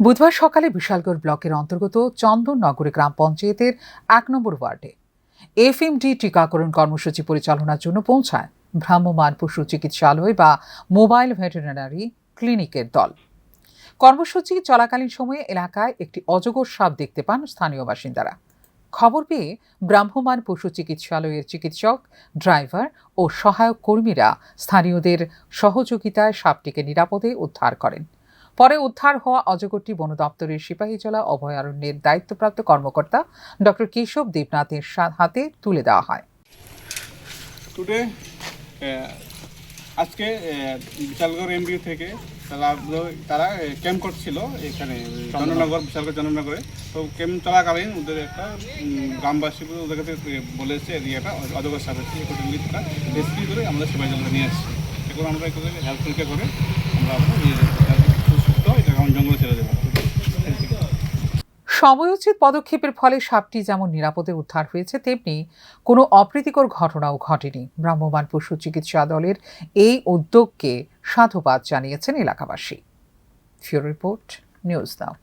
বুধবার সকালে বিশালগড় ব্লকের অন্তর্গত চন্দননগরে গ্রাম পঞ্চায়েতের ১ নম্বর ওয়ার্ডে এফএমডি টিকাকরণ কর্মসূচি পরিচালনার জন্য পৌঁছায় ভ্রাম্যমাণ পশু চিকিৎসালয় বা মোবাইল ভেটেরিনারি ক্লিনিকের দল। কর্মসূচি চলাকালীন সময়ে এলাকায় একটি অজগর সাপ দেখতে পান স্থানীয় বাসিন্দারা। খবর পেয়ে ভ্রাম্যমাণ পশু চিকিৎসালয়ের চিকিৎসক, ড্রাইভার ও সহায়ক কর্মীরা স্থানীয়দের সহযোগিতায় সাপটিকে নিরাপদে উদ্ধার করেন। পরে উদ্ধার হওয়া অজগরটি বন দপ্তরের সিপাহীজলা অভয়ারণ্যের দায়িত্বপ্রাপ্ত কর্মকর্তা ডক্টর কেশব দেবনাথের হাতে তুলে দেওয়া হয়। আজকে বিশালগড় এমবিউ থেকে তারা ক্যাম্প করছিল এখানে চন্দননগরে। তো ক্যাম্প চলাকালীন ওদের একটা গ্রামবাসী ওদের কাছে বলেছে এরিয়াটা অজগর সাপ আছে, তারা রেস্কিউ করে আমাদের সিপাহীজলা নিয়ে আসছে। এখন আমরা হেল্প পরীক্ষা করে আমরা সুস্থ এটা জঙ্গলে ছেড়ে দেবো। সময়োচিত পদক্ষেপের ফলে সাপটি যেমন নিরাপদে উদ্ধার হয়েছে, তেমনি কোনো অপ্রীতিকর ঘটনাও ঘটেনি। ভ্রাম্যমাণ পশু চিকিৎসা দলের এই উদ্যোগকে সাধুবাদ জানিয়েছেন এলাকাবাসী। ফিউরো রিপোর্ট, নিউজ নাও।